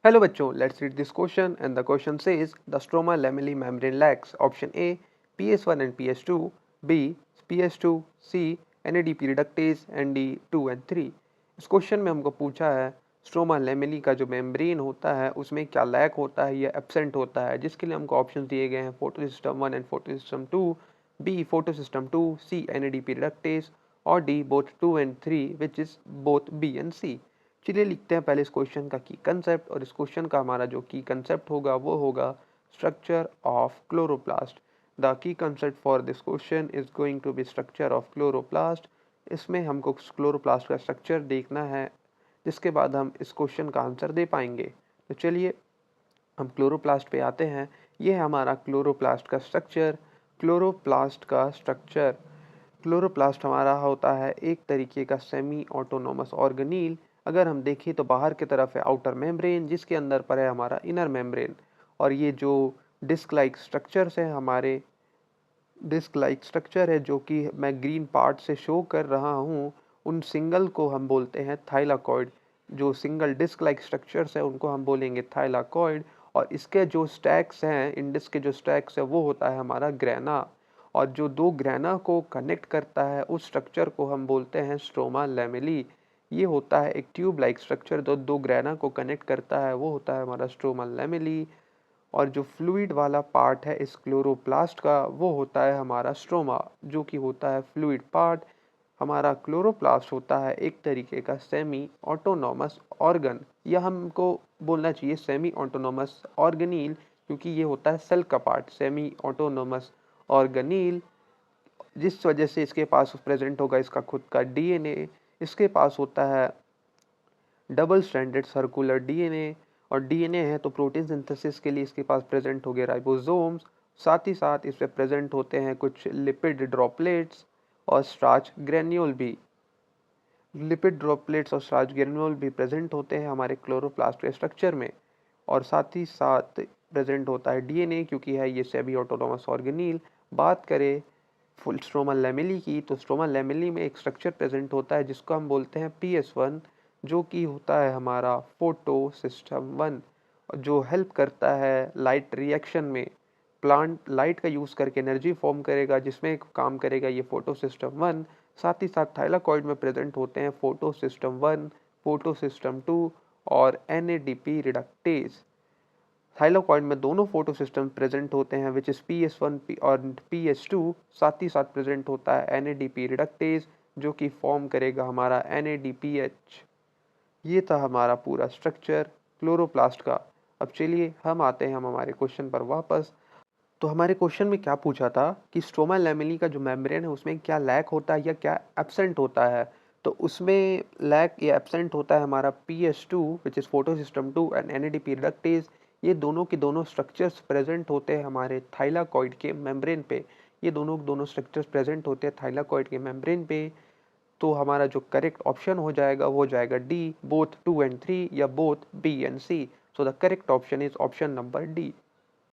Hello बच्चों, let's read this question and the question says the stroma lamellae membrane lacks option A PS1 and PS2, B PS2, C NADP reductase and D 2 and 3। इस question में हमको पूछा है stroma लेमेली का जो membrane होता है उसमें क्या लैक होता है या एब्सेंट होता है, जिसके लिए हमको ऑप्शन दिए गए हैं photo system 1 and photo system 2, B photo system 2, C NADP reductase और D both 2 and 3 which is both B and C. चलिए लिखते हैं पहले इस क्वेश्चन का की कंसेप्ट, और इस क्वेश्चन का हमारा जो की कंसेप्ट होगा वो होगा structure of chloroplast. The key concept for this question is going to be structure of chloroplast. इसमें हमको क्लोरोप्लास्ट का स्ट्रक्चर देखना है, जिसके बाद हम इस क्वेश्चन का आंसर दे पाएंगे। तो चलिए हम क्लोरोप्लास्ट पे आते हैं। ये है हमारा क्लोरोप्लास्ट का स्ट्रक्चर। क्लोरोप्लास्ट का स्ट्रक्चर, क्लोरोप्लास्ट हमारा होता है एक तरीके का सेमी ऑटोनोमस ऑर्गेनील। अगर हम देखें तो बाहर की तरफ है आउटर मेम्ब्रेन, जिसके अंदर पर है हमारा इनर मेम्ब्रेन, और ये जो डिस्क लाइक स्ट्रक्चर्स है हमारे, डिस्क लाइक स्ट्रक्चर है जो कि मैं ग्रीन पार्ट से शो कर रहा हूँ, उन सिंगल को हम बोलते हैं थाइलाकॉइड। जो सिंगल डिस्क लाइक स्ट्रक्चर्स है उनको हम बोलेंगे थाइलाकॉइड, और इसके जो स्टैक्स हैं, इन डिस्क के जो स्टैक्स है वो होता है हमारा ग्रेना, और जो दो ग्रेना को कनेक्ट करता है उस स्ट्रक्चर को हम बोलते हैं स्ट्रोमा लेमेली। ये होता है एक ट्यूब लाइक स्ट्रक्चर, जो दो ग्रेना को कनेक्ट करता है वो होता है हमारा स्ट्रोमा लेमेली। और जो फ्लूइड वाला पार्ट है इस क्लोरोप्लास्ट का वो होता है हमारा स्ट्रोमा, जो कि होता है फ्लूइड पार्ट। हमारा क्लोरोप्लास्ट होता है एक तरीके का सेमी ऑटोनॉमस ऑर्गन, या हमको बोलना चाहिए सेमी ऑटोनॉमस ऑर्गेनील, क्योंकि ये होता है सेल का पार्ट, सेमी ऑटोनॉमस ऑर्गेनील। जिस वजह से इसके पास प्रेजेंट होगा इसका खुद का डीएनए। इसके पास होता है डबल स्ट्रैंडेड सर्कुलर डीएनए, और डीएनए है तो प्रोटीन सिंथेसिस के लिए इसके पास प्रेजेंट हो गए राइबोसोम्स। साथ ही साथ इसमें प्रेजेंट होते हैं कुछ लिपिड ड्रॉपलेट्स और स्टार्च ग्रेन्यूल भी। लिपिड ड्रॉपलेट्स और स्टार्च ग्रेन्यूल भी प्रेजेंट होते हैं हमारे क्लोरोप्लास्ट के स्ट्रक्चर में, और साथ ही साथ प्रेजेंट होता है डीएनए, क्योंकि है ये सेमी ऑटोनॉमस ऑर्गेनील। बात करें फुल स्ट्रोमा लेमेली की, तो स्ट्रोमा लेमेली में एक स्ट्रक्चर प्रेजेंट होता है जिसको हम बोलते हैं PS1, जो कि होता है हमारा फोटो सिस्टम 1, जो हेल्प करता है लाइट रिएक्शन में। प्लांट लाइट का यूज़ करके एनर्जी फॉर्म करेगा, जिसमें काम करेगा ये फोटो सिस्टम 1। साथ ही साथ थाइलाकॉइड में प्रेजेंट होते हैं फोटो सिस्टम 1, फोटो सिस्टम 2 और NADP रिडक्टेज। थाइलाकॉइड में दोनों फोटो सिस्टम प्रेजेंट होते हैं विच इज PS1 और PS2। साथ ही साथ प्रेजेंट होता है NADP रिडक्टेज, जो कि फॉर्म करेगा हमारा NADPH। ये था हमारा पूरा स्ट्रक्चर क्लोरोप्लास्ट का। अब चलिए हम आते हैं हमारे क्वेश्चन पर वापस। तो हमारे क्वेश्चन में क्या पूछा था कि स्ट्रोमा लेमेली का जो मेम्ब्रेन है उसमें क्या लैक होता है या क्या एब्सेंट होता है। तो उसमें लैक या एब्सेंट होता है हमारा PS2 which is photo system 2 and NADP reductase. ये दोनों के दोनों स्ट्रक्चर्स प्रेजेंट होते हैं हमारे थाइलाकॉइड के मेम्ब्रेन पे। ये दोनों स्ट्रक्चर्स प्रेजेंट होते हैं थाइलाकॉइड के मेम्ब्रेन पे। तो हमारा जो करेक्ट ऑप्शन हो जाएगा वो जाएगा डी बोथ 2 एंड 3 या both B and C. So the correct option is option number D.